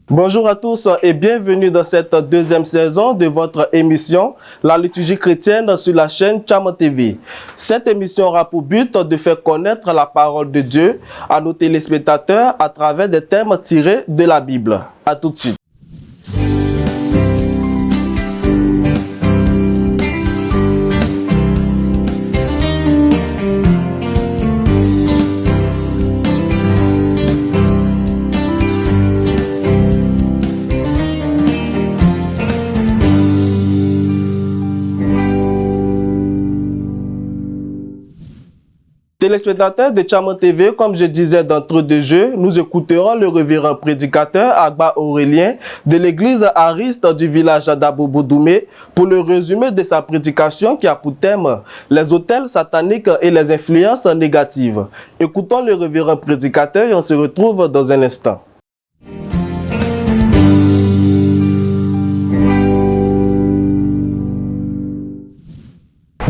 Bonjour à tous et bienvenue dans cette deuxième saison de votre émission La liturgie chrétienne sur la chaîne Cham TV. Cette émission aura pour but de faire connaître la parole de Dieu à nos téléspectateurs à travers des thèmes tirés de la Bible. À tout de suite. Téléspectateurs de Cham TV, comme je disais d'entrée de jeu, nous écouterons le révérend prédicateur Agba Aurélien de l'église Ariste du village d'Aboboudoumé pour le résumé de sa prédication qui a pour thème les autels sataniques et les influences négatives. Écoutons le révérend prédicateur et on se retrouve dans un instant.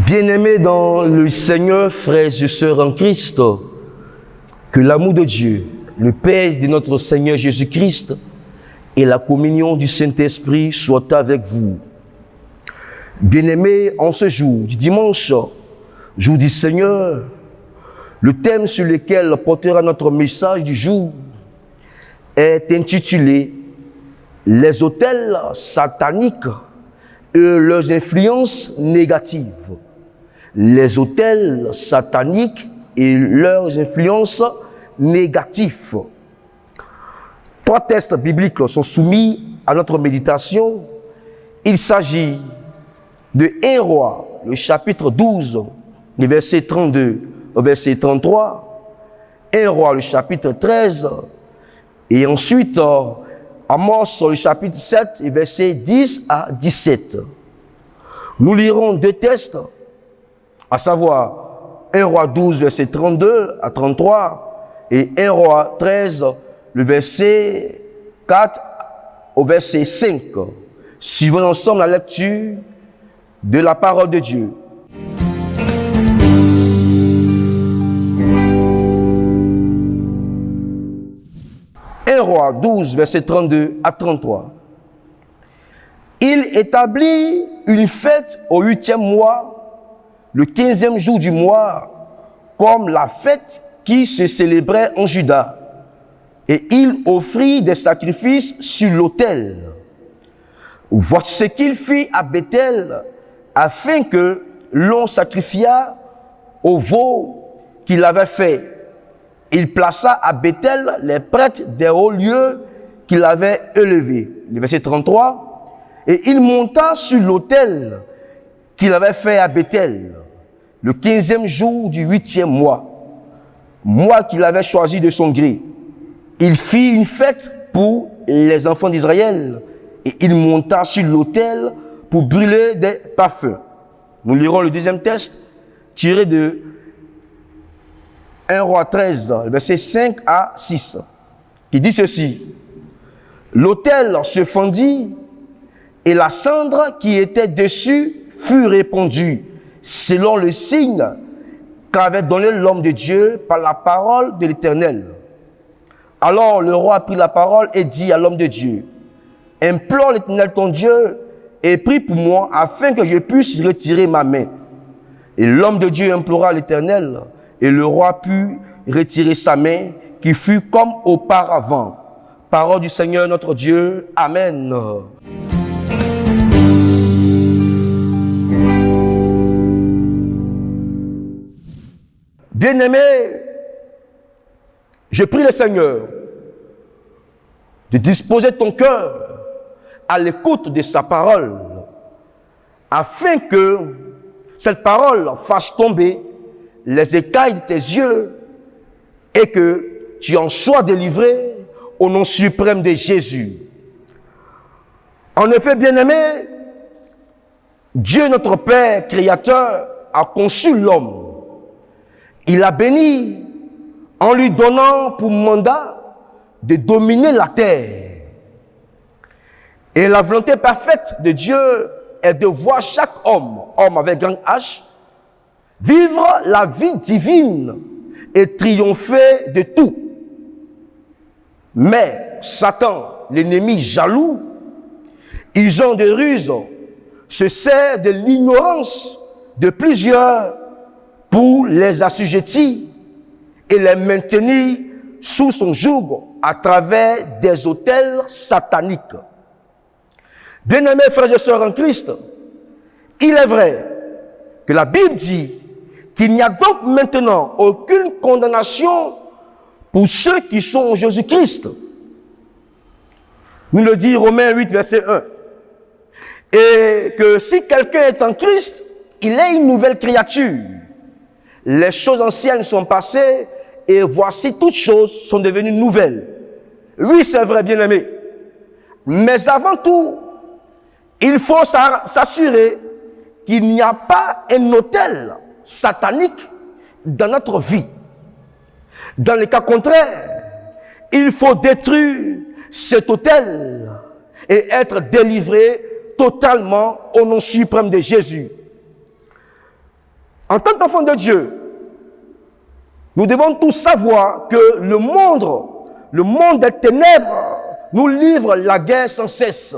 Bien-aimés dans le Seigneur, frères et sœurs en Christ, que l'amour de Dieu, le Père de notre Seigneur Jésus-Christ et la communion du Saint-Esprit soient avec vous. Bien-aimés, en ce jour du dimanche, jour du Seigneur, le thème sur lequel portera notre message du jour est intitulé « Les autels sataniques et leurs influences négatives ». Les autels sataniques et leurs influences négatives. Trois textes bibliques sont soumis à notre méditation. Il s'agit de 1 Roi, le chapitre 12, le verset 32 au verset 33, 1 Roi, le chapitre 13, et ensuite Amos, le chapitre 7, les versets 10 à 17. Nous lirons deux textes, à savoir 1 Roi 12, verset 32 à 33, et 1 Roi 13, le verset 4 au verset 5. Suivons ensemble la lecture de la parole de Dieu. Roi 12, verset 32 à 33. Il établit une fête au 8e mois, le 15e jour du mois, comme la fête qui se célébrait en Juda. Et il offrit des sacrifices sur l'autel. Voici ce qu'il fit à Bethel, afin que l'on sacrifiât au veau qu'il avait fait. Il plaça à Bethel les prêtres des hauts lieux qu'il avait élevés. Le verset 33. Et il monta sur l'autel qu'il avait fait à Bethel, le 15e jour du 8e mois qu'il avait choisi de son gré. Il fit une fête pour les enfants d'Israël et il monta sur l'autel pour brûler des parfums. Nous lirons le deuxième texte tiré de 1 Roi 13, versets 5 à 6, qui dit ceci. L'autel se fendit et la cendre qui était dessus fut répandue selon le signe qu'avait donné l'homme de Dieu par la parole de l'Éternel. Alors le roi prit la parole et dit à l'homme de Dieu, « Implore l'Éternel ton Dieu et prie pour moi afin que je puisse retirer ma main. » Et l'homme de Dieu implora l'Éternel. Et le roi put retirer sa main, qui fut comme auparavant. Parole du Seigneur notre Dieu. Amen. Bien-aimé, je prie le Seigneur de disposer ton cœur à l'écoute de sa parole, afin que cette parole fasse tomber les écailles de tes yeux et que tu en sois délivré au nom suprême de Jésus. En effet, bien-aimé, Dieu notre Père créateur a conçu l'homme. Il l'a béni en lui donnant pour mandat de dominer la terre. Et la volonté parfaite de Dieu est de voir chaque homme avec grand H, vivre la vie divine et triompher de tout. Mais Satan, l'ennemi jaloux, ils ont des ruses, se sert de l'ignorance de plusieurs pour les assujettir et les maintenir sous son joug à travers des autels sataniques. Bien-aimés frères et sœurs en Christ, il est vrai que la Bible dit qu'il n'y a donc maintenant aucune condamnation pour ceux qui sont en Jésus-Christ. Nous le dit Romains 8, verset 1. Et que si quelqu'un est en Christ, il est une nouvelle créature. Les choses anciennes sont passées et voici toutes choses sont devenues nouvelles. Oui, c'est vrai, bien-aimé. Mais avant tout, il faut s'assurer qu'il n'y a pas un autel satanique dans notre vie. Dans le cas contraire, il faut détruire cet autel et être délivré totalement au nom suprême de Jésus. En tant qu'enfants de Dieu, nous devons tous savoir que le monde des ténèbres nous livre la guerre sans cesse.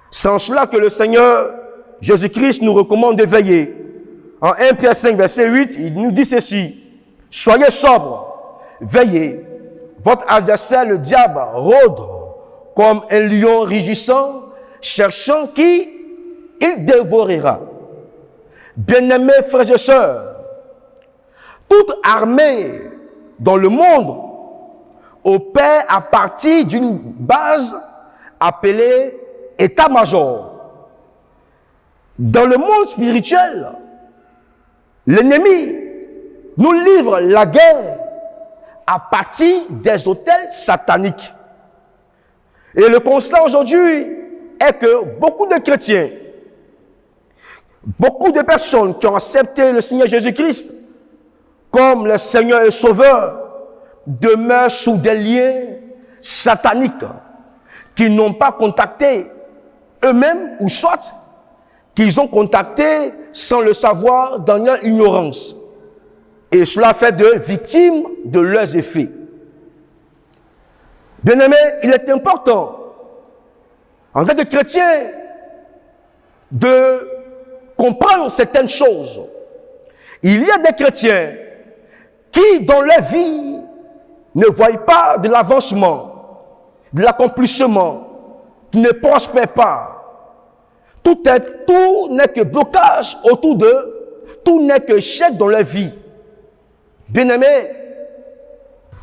C'est en cela que le Seigneur Jésus-Christ nous recommande de veiller. En 1 Pierre 5, verset 8, il nous dit ceci: soyez sobres, veillez. Votre adversaire, le diable, rôde comme un lion rugissant, cherchant qui il dévorera. Bien-aimés frères et sœurs, toute armée dans le monde opère à partir d'une base appelée état-major. Dans le monde spirituel, l'ennemi nous livre la guerre à partir des autels sataniques. Et le constat aujourd'hui est que beaucoup de chrétiens, beaucoup de personnes qui ont accepté le Seigneur Jésus-Christ comme le Seigneur et Sauveur demeurent sous des liens sataniques qu'ils n'ont pas contactés eux-mêmes ou soit qu'ils ont contactés sans le savoir dans leur ignorance. Et cela fait d'eux victimes de leurs effets. Bien-aimés, il est important, en tant que chrétien, de comprendre certaines choses. Il y a des chrétiens qui, dans leur vie, ne voient pas de l'avancement, de l'accomplissement, qui ne prospèrent pas. Tout n'est que blocage autour d'eux, tout n'est que échec dans leur vie. Bien-aimés,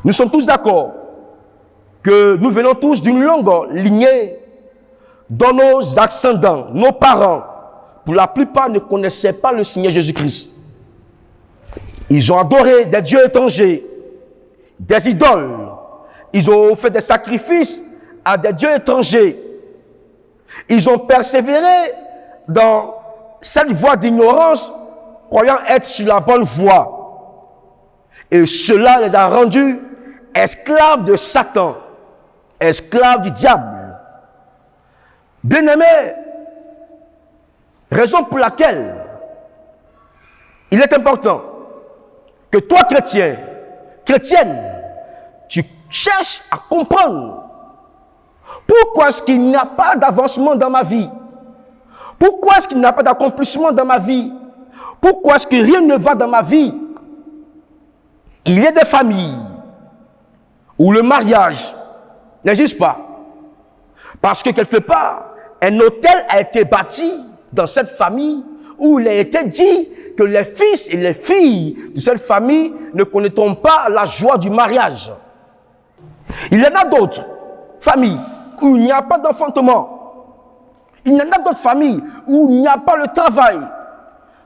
nous sommes tous d'accord que nous venons tous d'une longue lignée dont nos ascendants, nos parents, pour la plupart ne connaissaient pas le Seigneur Jésus-Christ. Ils ont adoré des dieux étrangers, des idoles. Ils ont fait des sacrifices à des dieux étrangers. Ils ont persévéré dans cette voie d'ignorance, croyant être sur la bonne voie. Et cela les a rendus esclaves de Satan, esclaves du diable. Bien-aimés, raison pour laquelle il est important que toi, chrétien, chrétienne, tu cherches à comprendre pourquoi est-ce qu'il n'y a pas d'avancement dans ma vie, pourquoi est-ce qu'il n'y a pas d'accomplissement dans ma vie, pourquoi est-ce que rien ne va dans ma vie. Il y a des familles où le mariage n'existe pas. Parce que quelque part, un hôtel a été bâti dans cette famille où il a été dit que les fils et les filles de cette famille ne connaîtront pas la joie du mariage. Il y en a d'autres familles où il n'y a pas d'enfantement. Il y en a d'autres familles où il n'y a pas le travail.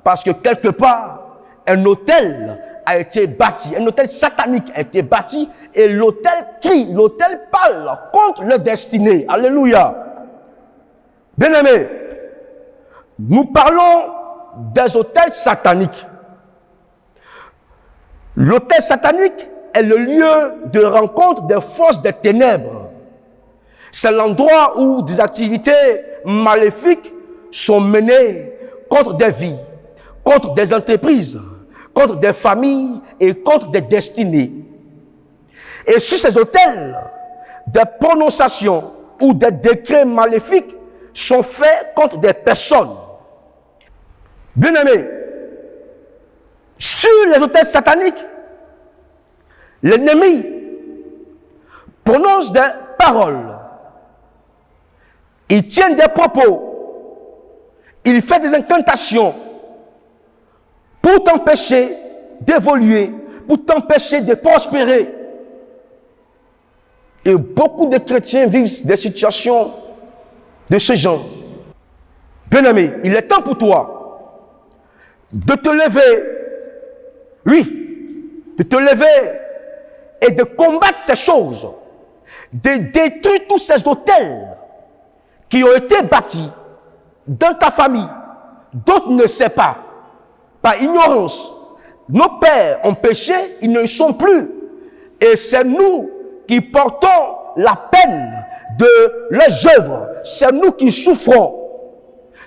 Parce que quelque part, un hôtel a été bâti, un hôtel satanique a été bâti et l'hôtel crie, l'hôtel parle contre leur destinée. Alléluia. Bien-aimés, nous parlons des hôtels sataniques. L'hôtel satanique est le lieu de rencontre des forces des ténèbres. C'est l'endroit où des activités maléfiques sont menées contre des vies, contre des entreprises, contre des familles et contre des destinées. Et sur ces hôtels, des prononciations ou des décrets maléfiques sont faits contre des personnes. Bien-aimés, sur les autels sataniques, l'ennemi prononce des paroles, il tient des propos, il fait des incantations pour t'empêcher d'évoluer, pour t'empêcher de prospérer. Et beaucoup de chrétiens vivent des situations de ce genre. Bien-aimé, il est temps pour toi de te lever, oui, de te lever et de combattre ces choses, de détruire tous ces autels qui ont été bâtis dans ta famille. D'autres ne savent pas, par ignorance. Nos pères ont péché, ils ne le sont plus. Et c'est nous qui portons la peine de leurs œuvres. C'est nous qui souffrons.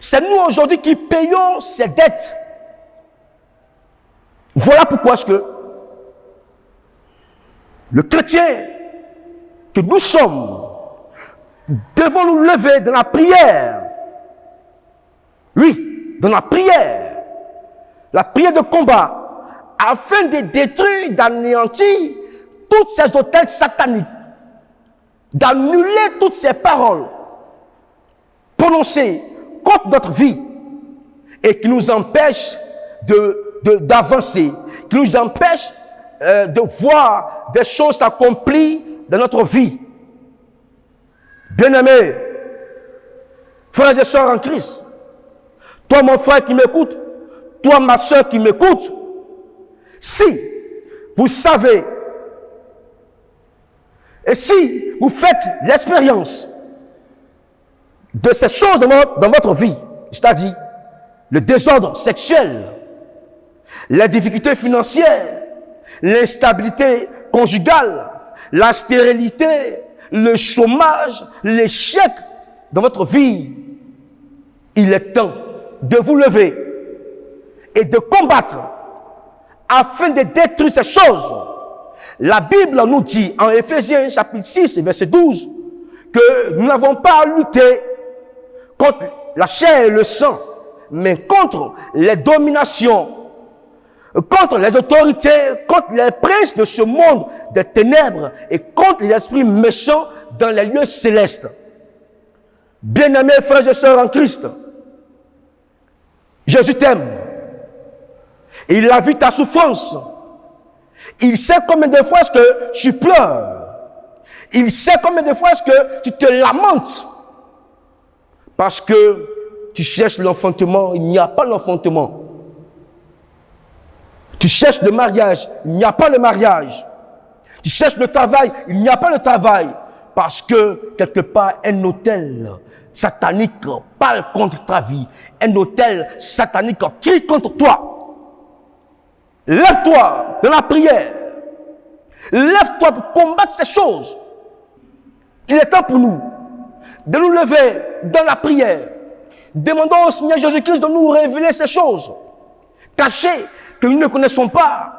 C'est nous aujourd'hui qui payons ces dettes. Voilà pourquoi est-ce que le chrétien que nous sommes devons nous lever dans la prière. Oui, dans la prière de combat, afin de détruire, d'anéantir tous ces autels sataniques, d'annuler toutes ces paroles prononcées contre notre vie et qui nous empêchent d'avancer, qui nous empêchent de voir des choses s'accomplir dans notre vie. Bien-aimés, frères et sœurs en Christ, toi mon frère qui m'écoute, toi ma sœur qui m'écoute, si vous savez et si vous faites l'expérience de ces choses dans votre vie, c'est-à-dire le désordre sexuel, les difficultés financières, l'instabilité conjugale, la stérilité, le chômage, l'échec dans votre vie, il est temps de vous lever et de combattre afin de détruire ces choses. La Bible nous dit en Éphésiens chapitre 6 verset 12 que nous n'avons pas à lutter contre la chair et le sang, mais contre les dominations, contre les autorités, contre les princes de ce monde des ténèbres et contre les esprits méchants dans les lieux célestes. Bien-aimés frères et sœurs en Christ, Jésus t'aime. Il a vu ta souffrance. Il sait combien de fois est-ce que tu pleures. Il sait combien de fois est-ce que tu te lamentes. Parce que tu cherches l'enfantement, il n'y a pas l'enfantement. Tu cherches le mariage, il n'y a pas le mariage. Tu cherches le travail, il n'y a pas le travail. Parce que, quelque part, un autel satanique parle contre ta vie. Un autel satanique crie contre toi. Lève-toi dans la prière. Lève-toi pour combattre ces choses. Il est temps pour nous de nous lever dans la prière. Demandons au Seigneur Jésus-Christ de nous révéler ces choses cachées que nous ne connaissons pas.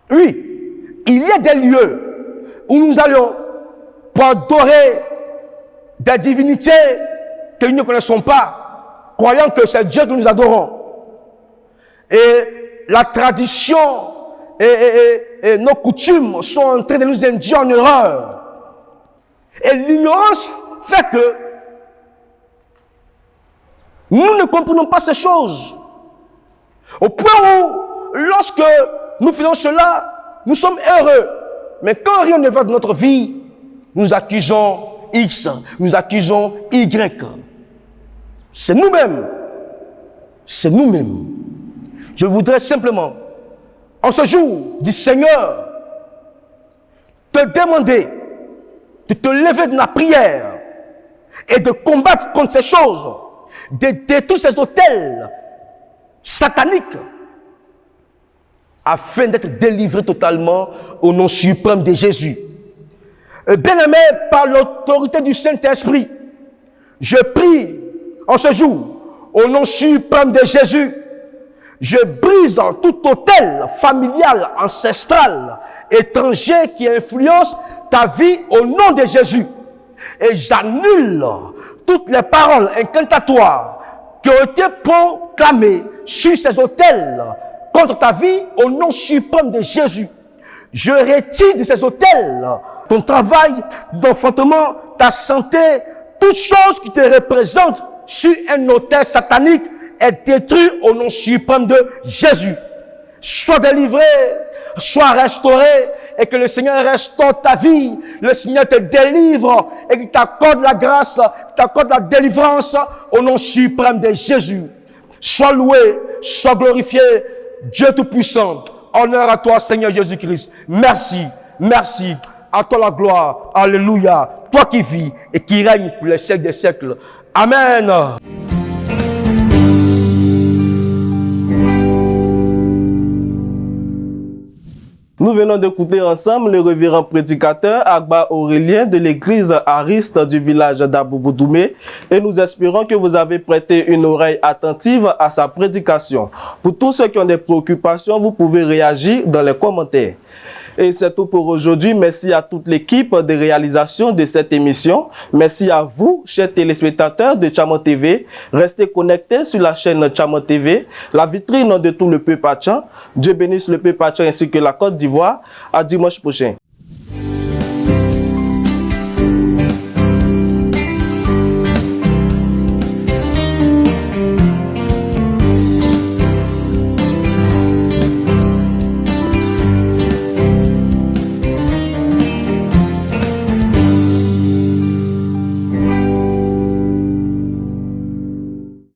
Oui, il y a des lieux où nous allons pour adorer des divinités que nous ne connaissons pas, croyant que c'est Dieu que nous adorons. Et la tradition et nos coutumes sont en train de nous induire en erreur. Et l'ignorance fait que nous ne comprenons pas ces choses. Au point où, lorsque nous faisons cela, nous sommes heureux. Mais quand rien ne va de notre vie, nous accusons X, nous accusons Y. C'est nous-mêmes. C'est nous-mêmes. Je voudrais simplement, en ce jour du Seigneur, te demander de te lever de la prière et de combattre contre ces choses, de détruire ces autels sataniques, afin d'être délivré totalement au nom suprême de Jésus. Bien-aimé, par l'autorité du Saint-Esprit, je prie en ce jour, au nom suprême de Jésus, je brise tout autel familial, ancestral, étranger qui influence ta vie au nom de Jésus. Et j'annule toutes les paroles incantatoires qui ont été proclamées sur ces autels contre ta vie au nom suprême de Jésus. Je retire de ces autels ton travail d'enfantement, ta santé, toute chose qui te représente sur un autel satanique est détruit au nom suprême de Jésus. Sois délivré, sois restauré, et que le Seigneur restaure ta vie, le Seigneur te délivre, et qu'il t'accorde la grâce, t'accorde la délivrance au nom suprême de Jésus. Sois loué, sois glorifié, Dieu Tout-Puissant. Honneur à toi, Seigneur Jésus-Christ. Merci, merci. À toi la gloire. Alléluia. Toi qui vis et qui règnes pour les siècles des siècles. Amen. Nous venons d'écouter ensemble le révérend prédicateur Agba Aurélien de l'église Ariste du village d'Abou-Boudoumé et nous espérons que vous avez prêté une oreille attentive à sa prédication. Pour tous ceux qui ont des préoccupations, vous pouvez réagir dans les commentaires. Et c'est tout pour aujourd'hui. Merci à toute l'équipe de réalisation de cette émission. Merci à vous, chers téléspectateurs de Tchama TV. Restez connectés sur la chaîne Tchama TV, la vitrine de tout le peuple Hatchan. Dieu bénisse le peuple Hatchan ainsi que la Côte d'Ivoire. À dimanche prochain.